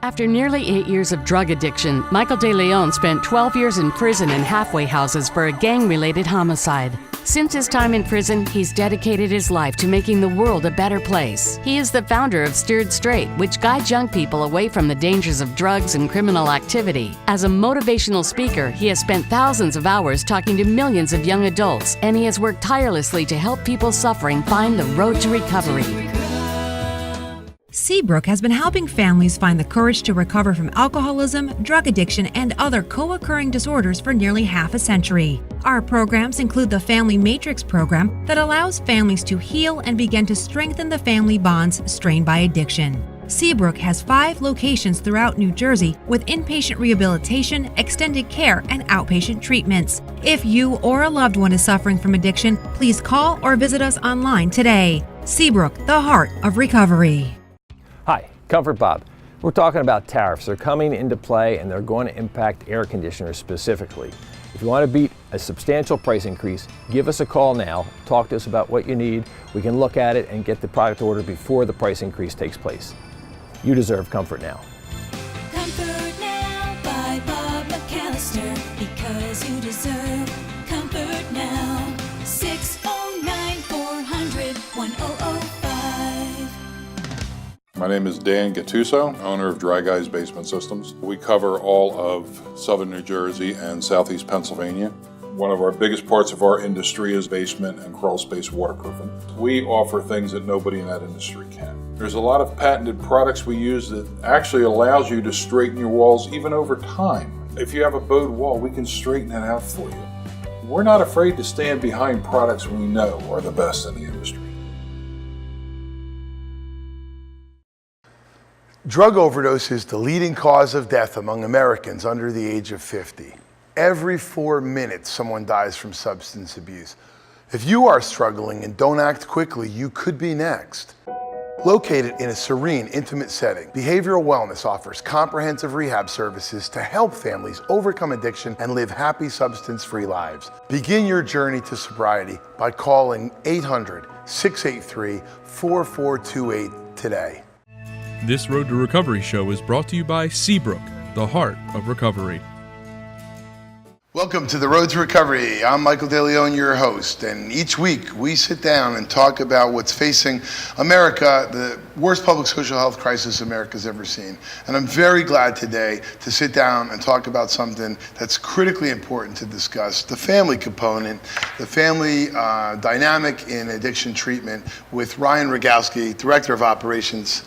After nearly 8 years of drug addiction, Michael De Leon spent 12 years in prison and halfway houses for a gang-related homicide. Since his time in prison, he's dedicated his life to making the world a better place. He is the founder of Steered Straight, which guides young people away from the dangers of drugs and criminal activity. As a motivational speaker, he has spent thousands of hours talking to millions of young adults, and he has worked tirelessly to help people suffering find the road to recovery. Seabrook has been helping families find the courage to recover from alcoholism, drug addiction, and other co-occurring disorders for nearly half a century. Our programs include the Family Matrix program that allows families to heal and begin to strengthen the family bonds strained by addiction. Seabrook has 5 locations throughout New Jersey with inpatient rehabilitation, extended care, and outpatient treatments. If you or a loved one is suffering from addiction, please call or visit us online today. Seabrook, the heart of recovery. Hi, Comfort Bob. We're talking about tariffs. They're coming into play and they're going to impact air conditioners specifically. If you want to beat a substantial price increase, give us a call now. Talk to us about what you need. We can look at it and get the product ordered before the price increase takes place. You deserve comfort now. Comfort now by Bob McAllister, because you deserve comfort now. 609-400-1005. My name is Dan Gattuso, owner of Dry Guys Basement Systems. We cover all of southern New Jersey and southeast Pennsylvania. One of our biggest parts of our industry is basement and crawl space waterproofing. We offer things that nobody in that industry can. There's a lot of patented products we use that actually allows you to straighten your walls even over time. If you have a bowed wall, we can straighten it out for you. We're not afraid to stand behind products we know are the best in the industry. Drug overdose is the leading cause of death among Americans under the age of 50. Every 4 minutes, someone dies from substance abuse. If you are struggling and don't act quickly, you could be next. Located in a serene, intimate setting, Behavioral Wellness offers comprehensive rehab services to help families overcome addiction and live happy, substance-free lives. Begin your journey to sobriety by calling 800-683-4428 today. This Road to Recovery show is brought to you by Seabrook, the heart of recovery. Welcome to the Road to Recovery. I'm Michael De Leon, your host, and each week we sit down and talk about what's facing America, the worst public social health crisis America's ever seen. And I'm very glad today to sit down and talk about something that's critically important to discuss, the family component, the family dynamic in addiction treatment, with Ryan Rogowski, Director of Operations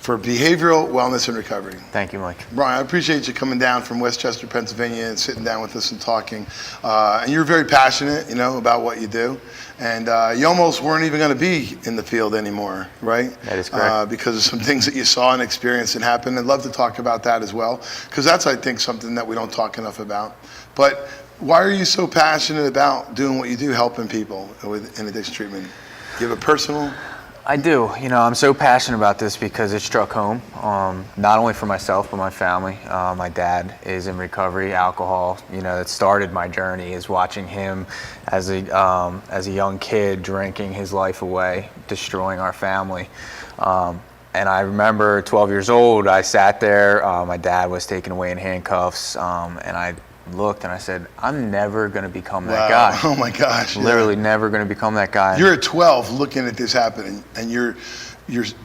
for Behavioral Wellness and Recovery. Thank you, Mike. Brian, I appreciate you coming down from Westchester, Pennsylvania, and sitting down with us and talking. And you're very passionate, about what you do. And you almost weren't even going to be in the field anymore, right? That is correct. Because of some things that you saw and experienced and happened. I'd love to talk about that as well, because that's, I think, something that we don't talk enough about. But why are you so passionate about doing what you do, helping people in addiction treatment? Do you have a personal... I do. I'm so passionate about this because it struck home, not only for myself, but my family. My dad is in recovery, alcohol. That started my journey, is watching him as a young kid drinking his life away, destroying our family. And I remember 12 years old, I sat there, my dad was taken away in handcuffs, and I looked and I said, I'm never going to become that guy. Oh my gosh. Literally never going to become that guy. You're at 12 looking at this happening, and you're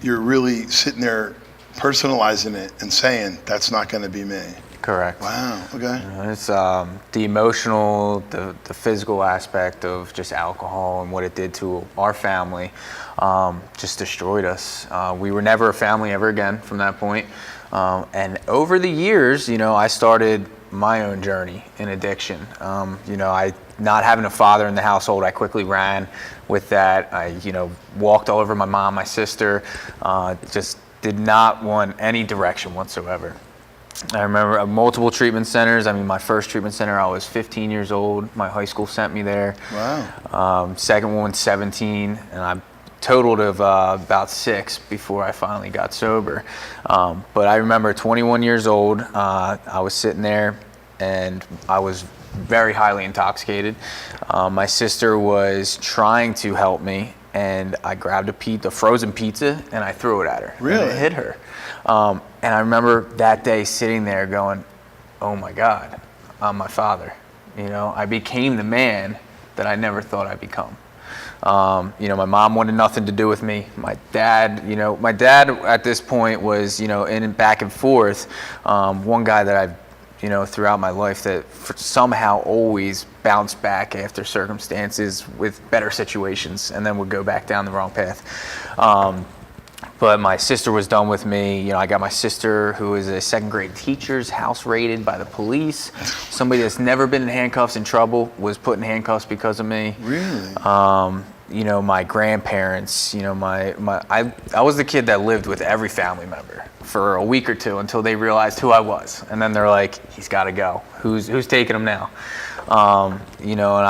really sitting there personalizing it and saying, that's not going to be me. Correct. Wow, okay. It's the emotional, the physical aspect of just alcohol and what it did to our family just destroyed us. We were never a family ever again from that point. And over the years, I started my own journey in addiction. I not having a father in the household, I quickly ran with that. I, walked all over my mom, my sister, just did not want any direction whatsoever. I remember multiple treatment centers. My first treatment center, I was 15 years old. My high school sent me there. Wow. Second one, 17, and I totaled of about 6 before I finally got sober. But I remember 21 years old, I was sitting there and I was very highly intoxicated. My sister was trying to help me, and I grabbed a frozen pizza and I threw it at her. Really? And it hit her. And I remember that day sitting there going, oh my God, I'm my father. You know, I became the man that I never thought I'd become. You know, my mom wanted nothing to do with me. My dad at this point was, you know, in and back and forth. One guy that I've, you know, throughout my life that somehow always bounced back after circumstances with better situations and then would go back down the wrong path. But my sister was done with me. You know, I got my sister, who is a second grade teacher, house raided by the police. Somebody that's never been in handcuffs in trouble was put in handcuffs because of me. Really? You know, my grandparents, you know, I was the kid that lived with every family member for a week or two until they realized who I was. And then they're like, he's got to go. Who's taking him now? You know, and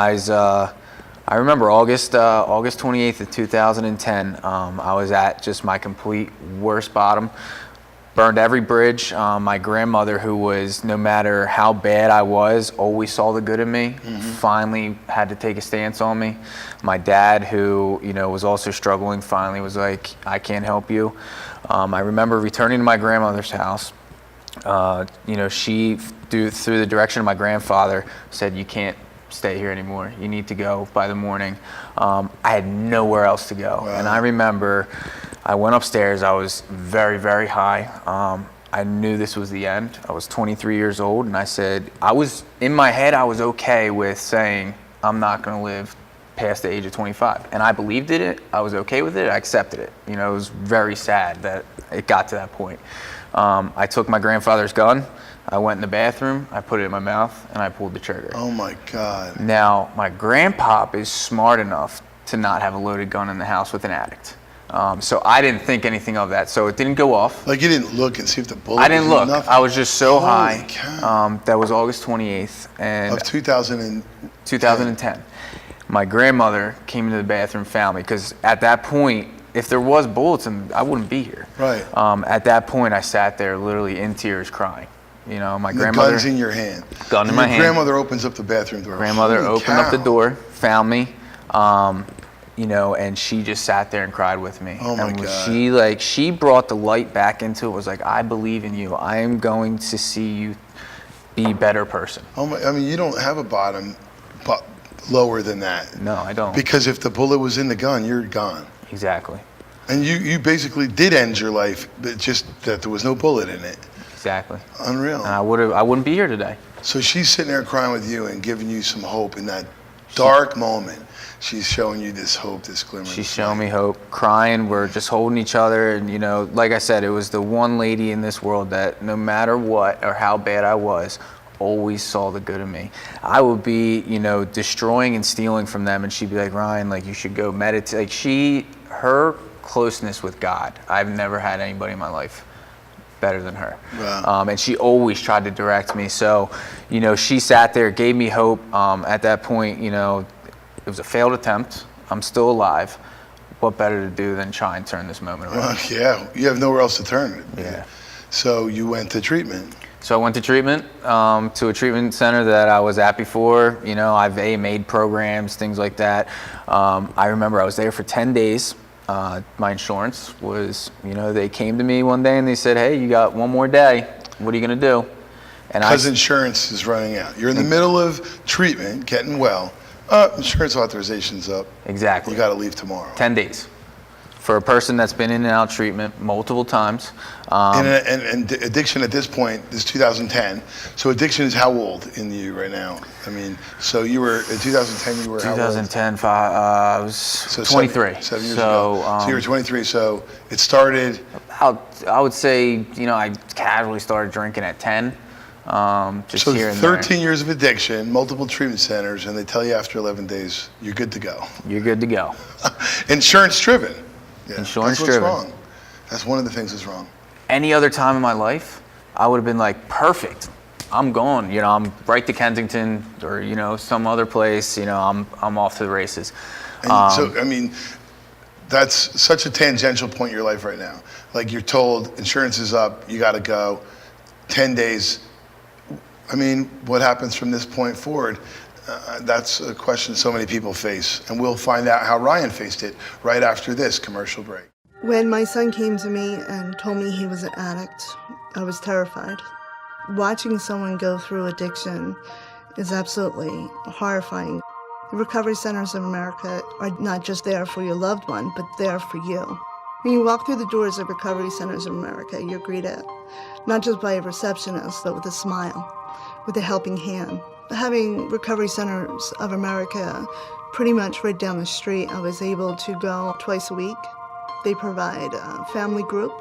I remember August 28th of 2010, I was at just my complete worst bottom, burned every bridge. My grandmother, who was, no matter how bad I was, always saw the good in me, finally had to take a stance on me. My dad, who, you know, was also struggling, finally was like, I can't help you. I remember returning to my grandmother's house. You know, she, through the direction of my grandfather, said, you can't stay here anymore. You need to go by the morning. I had nowhere else to go. Wow. And I remember I went upstairs. I was very, very high. I knew this was the end. I was 23 years old, and I said, in my head, I was okay with saying, I'm not going to live past the age of 25. And I believed in it. I was okay with it. I accepted it. You know, it was very sad that it got to that point. I took my grandfather's gun. I went in the bathroom, I put it in my mouth, and I pulled the trigger. Oh my God. Now, my grandpop is smart enough to not have a loaded gun in the house with an addict. So I didn't think anything of that. So it didn't go off. Like, you didn't look and see if the bullet I didn't was look. enough? I was just so Holy high. cow. That was August 28th. And Of 2010. 2010. My grandmother came into the bathroom, found me, because at that point, if there was bullets, I wouldn't be here. Right. At that point, I sat there literally in tears crying. You know, my The grandmother. gun's in your hand. Gun in my hand. Grandmother opens up the bathroom door. Grandmother Holy opened up the cow. door, found me, you know, and she just sat there and cried with me. Oh my and God. she brought the light back into it. Was like, I believe in you. I am going to see you be a better person. Oh my, I mean, you don't have a bottom but lower than that. No, I don't. Because if the bullet was in the gun, you're gone. Exactly. And you basically did end your life, but just that there was no bullet in it. Exactly. Unreal. And I wouldn't be here today. So she's sitting there crying with you and giving you some hope in that dark moment. She's showing you this hope, this glimmer. She's showing me hope, crying. We're just holding each other. And, you know, like I said, it was the one lady in this world that no matter what or how bad I was, always saw the good in me. I would be, you know, destroying and stealing from them. And she'd be like, Ryan, like, you should go meditate. Like, her closeness with God, I've never had anybody in my life better than her. Wow. And she always tried to direct me. So, you know, she sat there, gave me hope. At that point, you know, it was a failed attempt. I'm still alive. What better to do than try and turn this moment around? Well, yeah, you have nowhere else to turn. Yeah. So you went to treatment. So I went to treatment, to a treatment center that I was at before. You know, I've made programs, things like that. I remember I was there for 10 days. My insurance was, you know, they came to me one day and they said, hey, you got one more day. What are you going to do? And Because insurance is running out. You're in the middle of treatment, getting well. Insurance authorization's up. Exactly. You got to leave tomorrow. 10 days. For a person that's been in and out of treatment multiple times. And addiction at this point is 2010. So addiction is how old in you right now? I mean, so you were, in 2010, you were how old? 2010, I was 23. Seven years ago. So you were 23. So it started? I would say, you know, I casually started drinking at 10. Just so here and 13 there. years of addiction, multiple treatment centers, and they tell you after 11 days, you're good to go. You're good to go. Insurance driven. Yeah, Insurance that's what's driven. wrong. That's one of the things that's wrong. Any other time in my life, I would have been like, perfect. I'm going, you know, I'm right to Kensington or, you know, some other place, you know, I'm off to the races. And so, I mean, that's such a tangential point in your life right now. Like you're told insurance is up, you got to go, 10 days. I mean, what happens from this point forward? That's a question so many people face, and we'll find out how Ryan faced it right after this commercial break. When my son came to me and told me he was an addict, I was terrified. Watching someone go through addiction is absolutely horrifying. The Recovery Centers of America are not just there for your loved one, but there for you. When you walk through the doors of Recovery Centers of America, you're greeted not just by a receptionist, but with a smile, with a helping hand. Having Recovery Centers of America pretty much right down the street, I was able to go twice a week. They provide a family group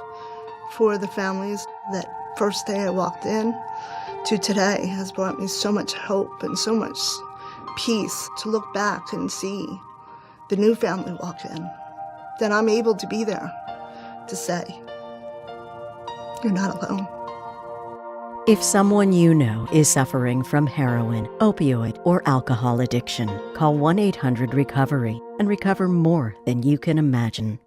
for the families. That first day I walked in to today has brought me so much hope and so much peace to look back and see the new family walk in. Then I'm able to be there to say, you're not alone. If someone you know is suffering from heroin, opioid, or alcohol addiction, call 1-800-RECOVERY and recover more than you can imagine.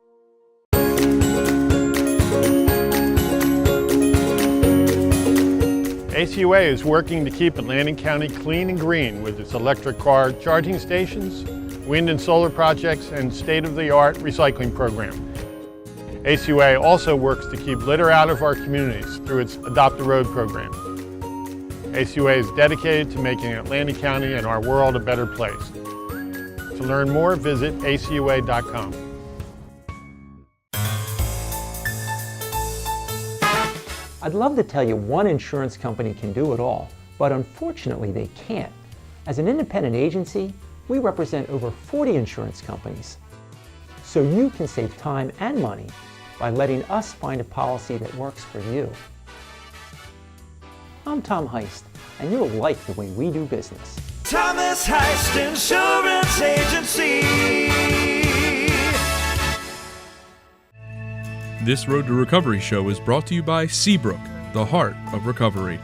ACUA is working to keep Atlantic County clean and green with its electric car charging stations, wind and solar projects, and state-of-the-art recycling program. ACUA also works to keep litter out of our communities through its Adopt a Road program. ACUA is dedicated to making Atlantic County and our world a better place. To learn more, visit acua.com. I'd love to tell you one insurance company can do it all, but unfortunately they can't. As an independent agency, we represent over 40 insurance companies. So you can save time and money by letting us find a policy that works for you. I'm Tom Heist, and you'll like the way we do business. Thomas Heist Insurance Agency. This Road to Recovery show is brought to you by Seabrook, the heart of recovery.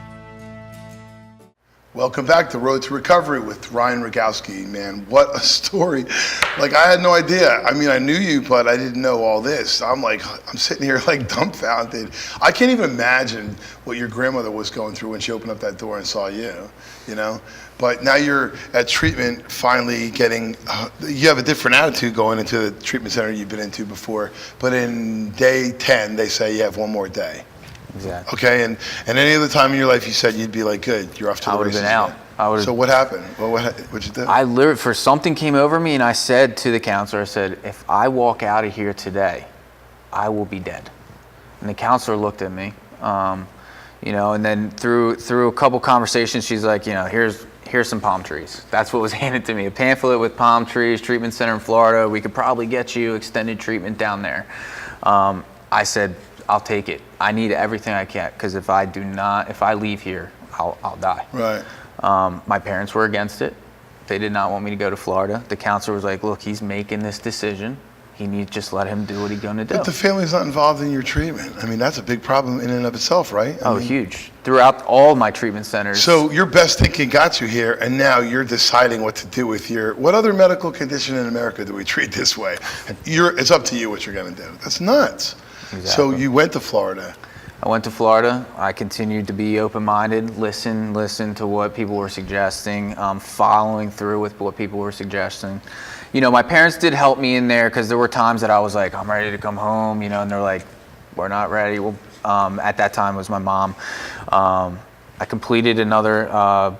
Welcome back to Road to Recovery with Ryan Rogowski. Man, what a story. Like, I had no idea. I mean, I knew you, but I didn't know all this. I'm sitting here like dumbfounded. I can't even imagine what your grandmother was going through when she opened up that door and saw you, you know? But now you're at treatment, finally getting, you have a different attitude going into the treatment center you've been into before, but in day 10, they say you have one more day. Exactly. Okay, and any other time in your life you said you'd be like, good, you're off to the races. I would have been out. So what happened? What'd you do? I literally, something came over me, and I said to the counselor, I said, if I walk out of here today, I will be dead. And the counselor looked at me, you know, and then through a couple conversations, she's like, you know, here's some palm trees. That's what was handed to me, a pamphlet with palm trees, treatment center in Florida. We could probably get you extended treatment down there. I said, I'll take it. I need everything I can, because if I leave here, I'll die. Right. My parents were against it. They did not want me to go to Florida. The counselor was like, look, he's making this decision. He needs, just let him do what he's going to do. But the family's not involved in your treatment. I mean, that's a big problem in and of itself, right? I mean, huge. Throughout all my treatment centers. So your best thinking got you here, and now you're deciding what to do with what other medical condition in America do we treat this way? It's up to you what you're going to do. That's nuts. Exactly. So you went to Florida. I went to Florida. I continued to be open-minded, listen to what people were suggesting, following through with what people were suggesting. You know, my parents did help me in there, because there were times that I was like, I'm ready to come home, you know, and they're like, we're not ready. Well, at that time it was my mom. I completed another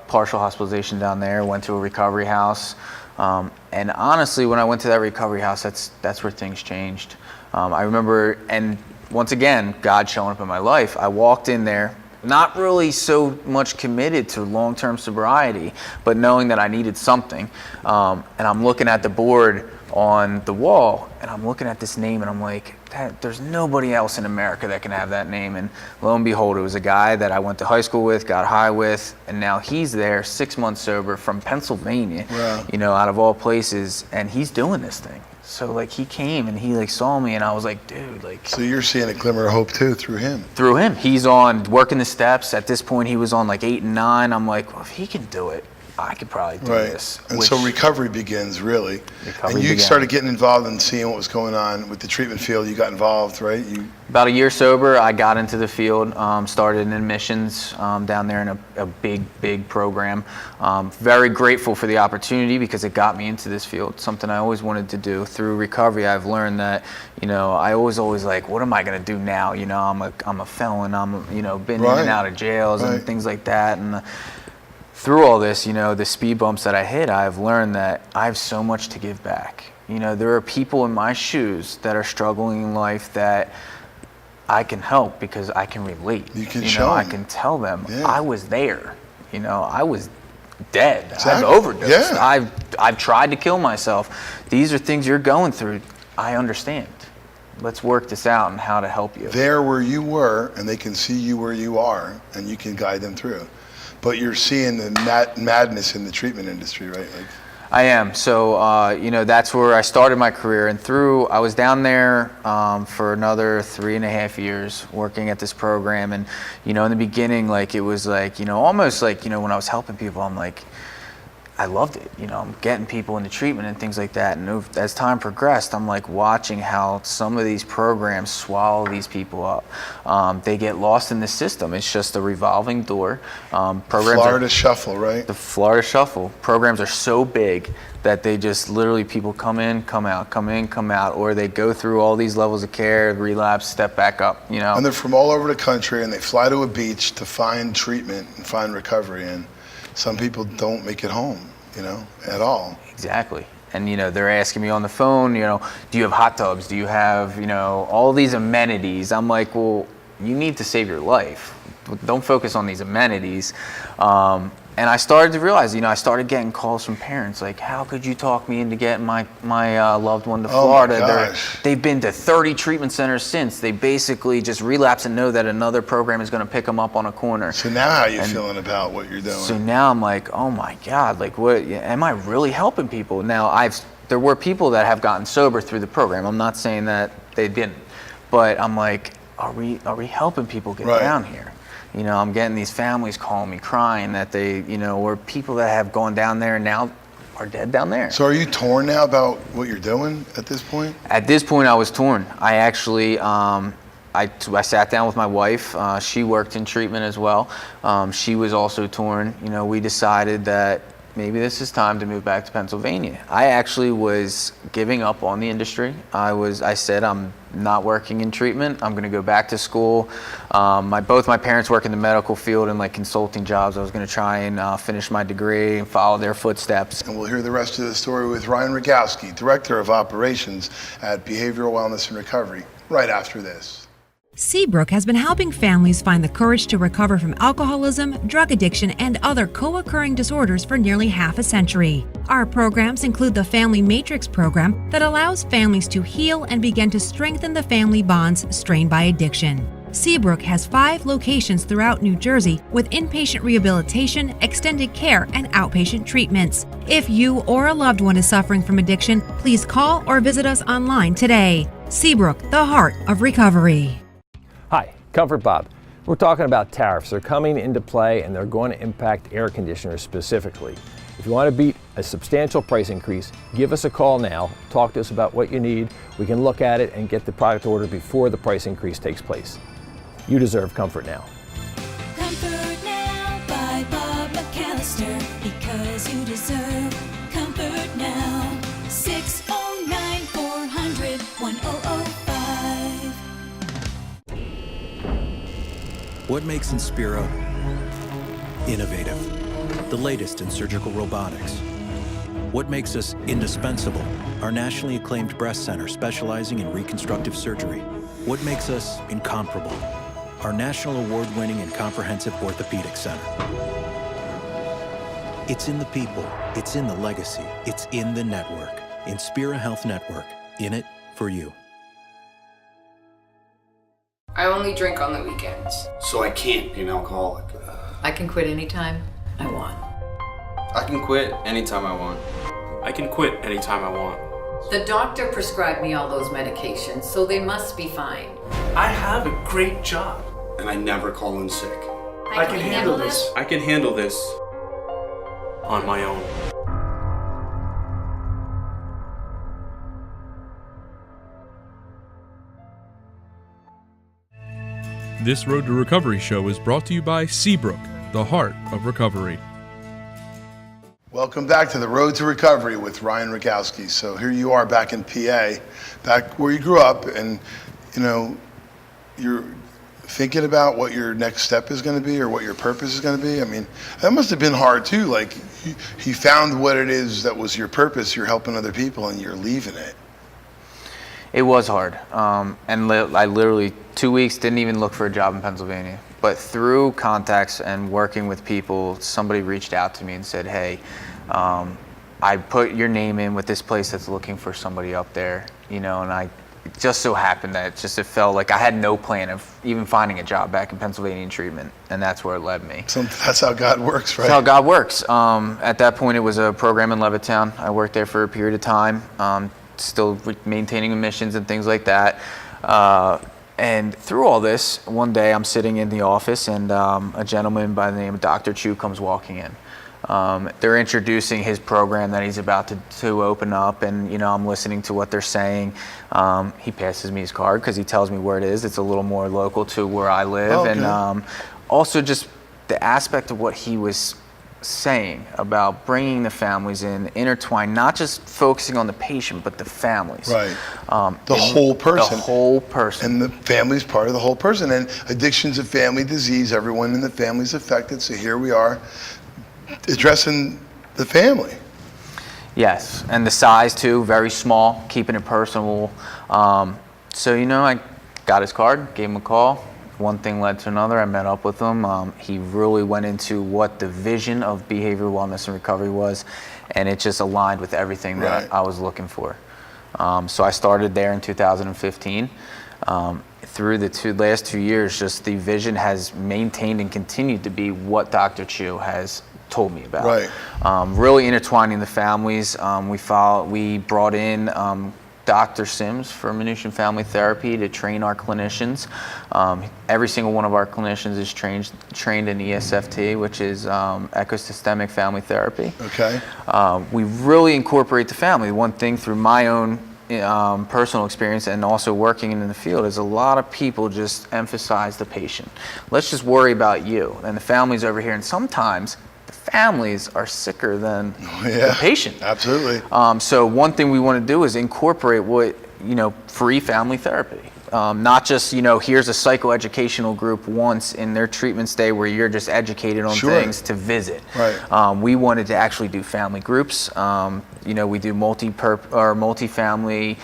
partial hospitalization down there, went to a recovery house. And honestly, when I went to that recovery house, that's where things changed. I remember, and once again, God showing up in my life, I walked in there, not really so much committed to long-term sobriety, but knowing that I needed something. And I'm looking at the board on the wall, and I'm looking at this name, and I'm like, there's nobody else in America that can have that name. And lo and behold, it was a guy that I went to high school with, got high with, and now he's there 6 months sober from Pennsylvania, wow. You know, out of all places, and he's doing this thing. So like he came and he like saw me, and I was like, dude, like. So you're seeing a glimmer of hope too through him. Through him. He's on working the steps. At this point he was on like 8 and 9. I'm like, well, if he can do it, I could probably do Right. this. And so recovery begins, really. And you began. started getting involved in seeing what was going on with the treatment field. You got involved, right? About a year sober, I got into the field, started in admissions down there in a big program. Very grateful for the opportunity because it got me into this field, something I always wanted to do. Through recovery, I've learned that, I always like, what am I going to do now? I'm a felon, been in and out of jails and things like that. And through all this, the speed bumps that I hit, I've learned that I have so much to give back. There are people in my shoes that are struggling in life that I can help because I can relate. You can show I them. can tell them Yeah. I was there. I was dead. Exactly. I've overdosed. Yeah. I've tried to kill myself. These are things you're going through. I understand. Let's work this out and how to help you. There where you were, and they can see you where you are, and you can guide them through. But you're seeing the madness in the treatment industry, right? I am. So, that's where I started my career. And I was down there for another 3.5 years working at this program. And, in the beginning, it was almost like, when I was helping people, I'm like, I loved it. I'm getting people into treatment and things like that. And as time progressed, I'm watching how some of these programs swallow these people up. They get lost in the system. It's just a revolving door. Florida Shuffle, right? The Florida Shuffle. Programs are so big that they just literally people come in, come out, come in, come out, or they go through all these levels of care, relapse, step back up, And they're from all over the country, and they fly to a beach to find treatment and find recovery. And some people don't make it home, at all. Exactly. And, they're asking me on the phone, do you have hot tubs? Do you have, all these amenities? I'm like, well, you need to save your life. Don't focus on these amenities. And I started to realize, I started getting calls from parents like, how could you talk me into getting my loved one to Florida? They've been to 30 treatment centers since. They basically just relapse and know that another program is going to pick them up on a corner. So now how are you feeling about what you're doing? So now I'm like, oh my God, what, am I really helping people? Now there were people that have gotten sober through the program. I'm not saying that they didn't, but I'm like, are we helping people get down here? I'm getting these families calling me crying that they, or people that have gone down there and now are dead down there. So are you torn now about what you're doing at this point? At this point, I was torn. I actually, I sat down with my wife. She worked in treatment as well. She was also torn. We decided that maybe this is time to move back to Pennsylvania. I actually was giving up on the industry. I said, I'm not working in treatment. I'm going to go back to school. Both my parents work in the medical field and consulting jobs. I was going to try and finish my degree and follow their footsteps. And we'll hear the rest of the story with Ryan Rogowski, Director of Operations at Behavioral Wellness and Recovery, right after this. Seabrook has been helping families find the courage to recover from alcoholism, drug addiction, and other co-occurring disorders for nearly half a century. Our programs include the Family Matrix program that allows families to heal and begin to strengthen the family bonds strained by addiction. Seabrook has 5 locations throughout New Jersey with inpatient rehabilitation, extended care, and outpatient treatments. If you or a loved one is suffering from addiction, please call or visit us online today. Seabrook, the heart of recovery. Hi, Comfort Bob. We're talking about tariffs. They're coming into play and they're going to impact air conditioners specifically. If you want to beat a substantial price increase, give us a call now. Talk to us about what you need. We can look at it and get the product ordered before the price increase takes place. You deserve comfort now. Comfort Now by Bob McAllister, because you deserve comfort now. 609-400-1005. What makes Inspira innovative? The latest in surgical robotics. What makes us indispensable? Our nationally acclaimed breast center specializing in reconstructive surgery. What makes us incomparable? Our national award-winning and comprehensive orthopedic center. It's in the people, it's in the legacy, it's in the network. Inspira Health Network, in it for you. I only drink on the weekends. So I can't be an alcoholic. I can quit anytime I want. I can quit anytime I want. I can quit anytime I want. The doctor prescribed me all those medications, so they must be fine. I have a great job. And I never call in sick. I can handle this. I can handle this. on my own. This Road to Recovery show is brought to you by Seabrook, the heart of recovery. Welcome back to the Road to Recovery with Ryan Rogowski. So here you are back in PA, back where you grew up, and you're thinking about what your next step is going to be or what your purpose is going to be. I mean, that must have been hard too. Like you found what it is that was your purpose. You're helping other people and you're leaving it. It was hard. And I literally 2 weeks didn't even look for a job in Pennsylvania. But through contacts and working with people, somebody reached out to me and said, hey, I put your name in with this place that's looking for somebody up there, and it just so happened that it felt like I had no plan of even finding a job back in Pennsylvania in treatment, and that's where it led me. So that's how God works, right? That's how God works. At that point, it was a program in Levittown. I worked there for a period of time, still maintaining admissions and things like that. And through all this, one day I'm sitting in the office and a gentleman by the name of Dr. Chu comes walking in. They're introducing his program that he's about to open up, and I'm listening to what they're saying. He passes me his card because he tells me where it is. It's a little more local to where I live. Okay. And also just the aspect of what he was saying about bringing the families in, intertwined, not just focusing on the patient, but the families. Right. The whole person. The whole person. And the family's part of the whole person. And addiction's a family disease. Everyone in the family's affected. So here we are addressing the family. Yes, and the size too, very small, keeping it personal. So I got his card, gave him a call. One thing led to another. I met up with him. He really went into what the vision of behavioral wellness and recovery was, and it just aligned with everything that I was looking for. So I started there in 2015. Through the last 2 years, just the vision has maintained and continued to be what Dr. Chu has told me about. Right. Really intertwining the families. We brought in Dr. Sims for Minutia Family Therapy to train our clinicians. Every single one of our clinicians is trained in ESFT, which is ecosystemic family therapy. Okay. We really incorporate the family. One thing through my own personal experience and also working in the field is a lot of people just emphasize the patient. Let's just worry about you and the family's over here, and sometimes the families are sicker than the patient. Absolutely. So one thing we want to do is incorporate free family therapy. Not just, here's a psychoeducational group once in their treatment stay where you're just educated on things to visit. Right. We wanted to actually do family groups. We do multi-family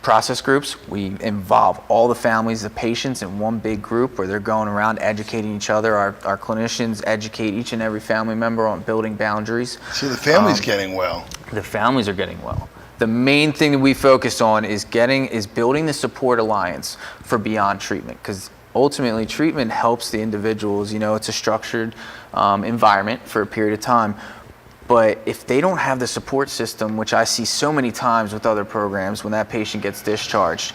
process groups. We involve all the families, the patients in one big group where they're going around educating each other. Our clinicians educate each and every family member on building boundaries. So the family's getting well. The families are getting well. The main thing that we focus on is building the support alliance for beyond treatment, because ultimately treatment helps the individuals. It's a structured environment for a period of time. But if they don't have the support system, which I see so many times with other programs, when that patient gets discharged,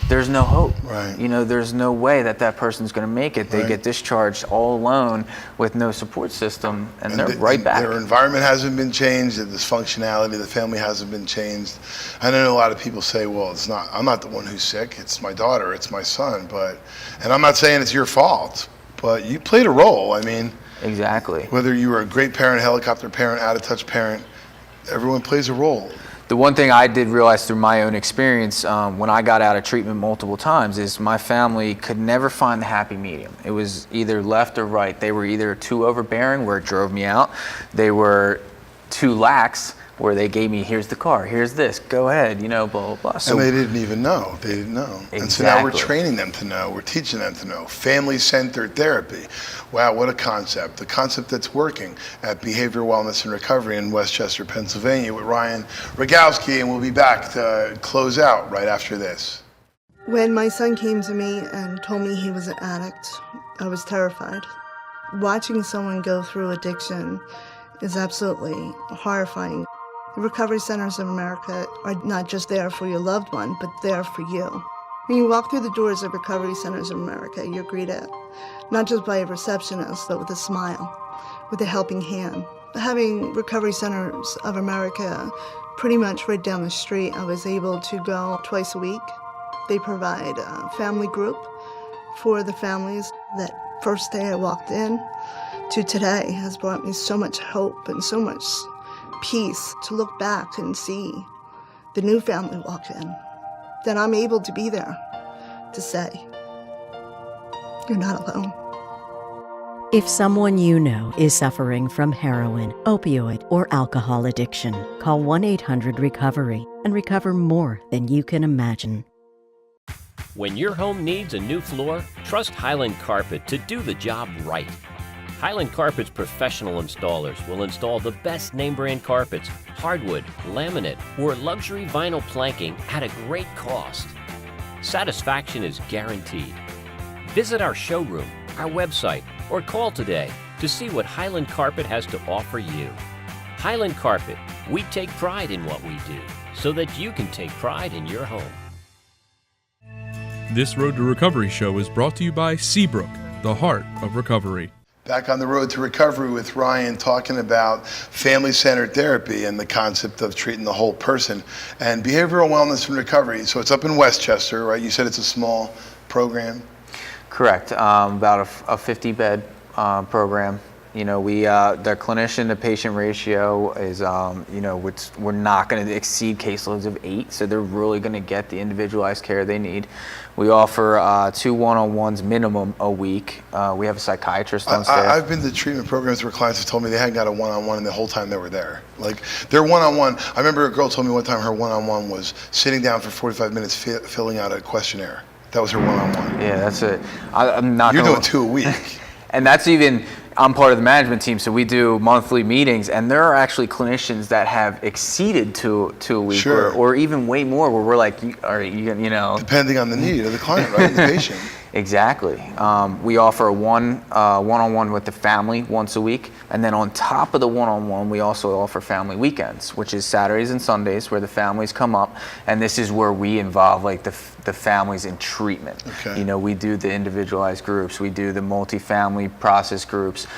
there's no hope. Right. There's no way that person's going to make it. They get discharged all alone with no support system, and they're right back. Their environment hasn't been changed, the dysfunctionality of the family hasn't been changed. I know a lot of people say, well, I'm not the one who's sick, it's my daughter, it's my son, and I'm not saying it's your fault, but you played a role. I mean, exactly. Whether you were a great parent, helicopter parent, out-of-touch parent, everyone plays a role. The one thing I did realize through my own experience when I got out of treatment multiple times is my family could never find the happy medium. It was either left or right. They were either too overbearing, where it drove me out. They were too lax, where they gave me, here's the car, here's this, go ahead, blah, blah, blah. So, and they didn't even know. They didn't know. Exactly. And so now we're training them to know. We're teaching them to know. Family-centered therapy. Wow, what a concept. The concept that's working at Behavioral Wellness and Recovery in Westchester, Pennsylvania with Ryan Rogowski, and we'll be back to close out right after this. When my son came to me and told me he was an addict, I was terrified. Watching someone go through addiction is absolutely horrifying. The Recovery Centers of America are not just there for your loved one, but there for you. When you walk through the doors of Recovery Centers of America, you're greeted not just by a receptionist, but with a smile, with a helping hand, Having Recovery Centers of America pretty much right down the street, I was able to go twice a week. They provide a family group for the families. That first day I walked in to today has brought me so much hope and so much peace to look back and see the new family walk in, that I'm able to be there to say, you're not alone. If someone you know is suffering from heroin, opioid, or alcohol addiction, call 1-800-RECOVERY and recover more than you can imagine. When your home needs a new floor, trust Highland Carpet to do the job right. Highland Carpet's professional installers will install the best name brand carpets, hardwood, laminate, or luxury vinyl planking at a great cost. Satisfaction is guaranteed. Visit our showroom, our website, or call today to see what Highland Carpet has to offer you. Highland Carpet, we take pride in what we do so that you can take pride in your home. This Road to Recovery show is brought to you by Seabrook, the heart of recovery. Back on the road to recovery with Ryan, talking about family-centered therapy and the concept of treating the whole person and behavioral wellness and recovery. So it's up in Westchester, right? You said it's a small program. Correct. About a 50-bed program. You know, the clinician to patient ratio is, we're not going to exceed caseloads of 8, so they're really going to get the individualized care they need. We offer 2 one-on-ones minimum a week. We have a psychiatrist on staff. I've been to treatment programs where clients have told me they hadn't got a one-on-one the whole time they were there. Like, their one-on-one, I remember a girl told me one time her one-on-one was sitting down for 45 minutes filling out a questionnaire. That was her one-on-one. Yeah, that's it. I'm not. You're doing 2 a week. And that's even, I'm part of the management team, so we do monthly meetings, and there are actually clinicians that have exceeded two a week, Sure. or even way more, where we're like, you know. Depending on the need of the client, right, and the patient. Exactly. We offer a one-on-one with the family once a week, and then on top of the one-on-one, we also offer family weekends, which is Saturdays and Sundays, where the families come up, and this is where we involve like the families in treatment. Okay. You know, we do the individualized groups, we do the multi-family process groups,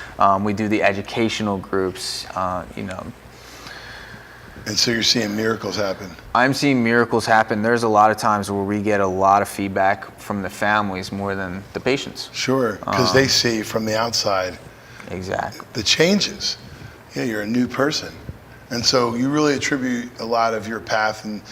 we do the educational groups. You know. And so you're seeing miracles happen. I'm seeing miracles happen. There's a lot of times where we get a lot of feedback from the families more than the patients. Sure, because they see from the outside exactly the changes. Yeah, you're a new person. And so you really attribute a lot of your path and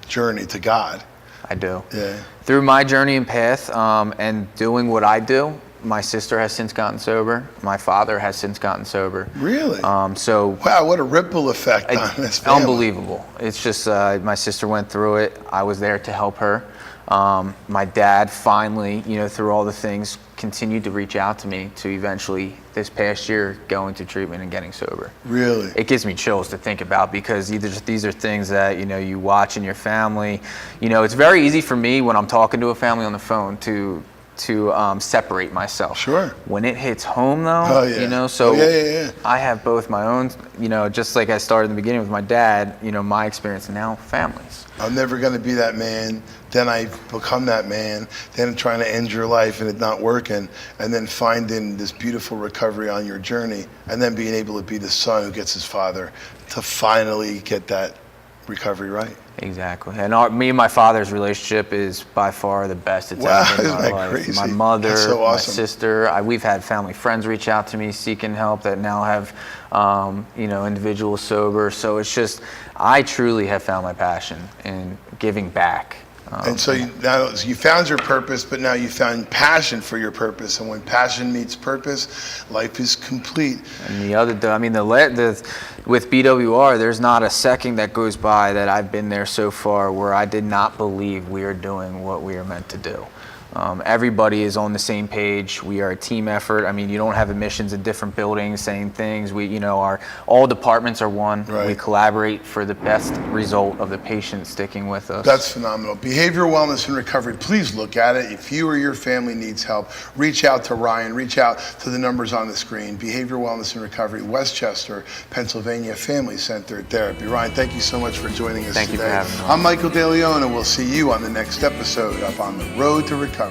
journey to God. I do. Yeah. Through my journey and path and doing what I do, my sister has since gotten sober. My father has since gotten sober. Really? So wow, what a ripple effect on this family. Unbelievable. It's just my sister went through it. I was there to help her. My dad finally, through all the things, continued to reach out to me to eventually, this past year, go into treatment and getting sober. Really? It gives me chills to think about, because these are things that, you watch in your family. It's very easy for me when I'm talking to a family on the phone to separate myself. Sure. When it hits home though, I have both my own, just like I started in the beginning with my dad, my experience, and now families. I'm never going to be that man, then I become that man, then trying to end your life and it not working, and then finding this beautiful recovery on your journey, and then being able to be the son who gets his father to finally get that recovery right. Exactly. And me and my father's relationship is by far the best it's ever been in my life. Crazy? My mother, That's so awesome. My sister, we've had family friends reach out to me seeking help that now have, individuals sober. So it's just, I truly have found my passion in giving back. And so now you found your purpose, but now you found passion for your purpose. And when passion meets purpose, life is complete. And with BWR, there's not a second that goes by that I've been there so far where I did not believe we are doing what we are meant to do. Everybody is on the same page. We are a team effort. I mean, you don't have admissions in different buildings saying things. We, all departments are one. Right. We collaborate for the best result of the patient sticking with us. That's phenomenal. Behavioral wellness and recovery, please look at it. If you or your family needs help, reach out to Ryan, reach out to the numbers on the screen. Behavioral wellness and recovery, Westchester, Pennsylvania Family Centered Therapy. Ryan, thank you so much for joining us today. Thank you for having me. I'm Michael DeLeon, and we'll see you on the next episode up on the road to recovery.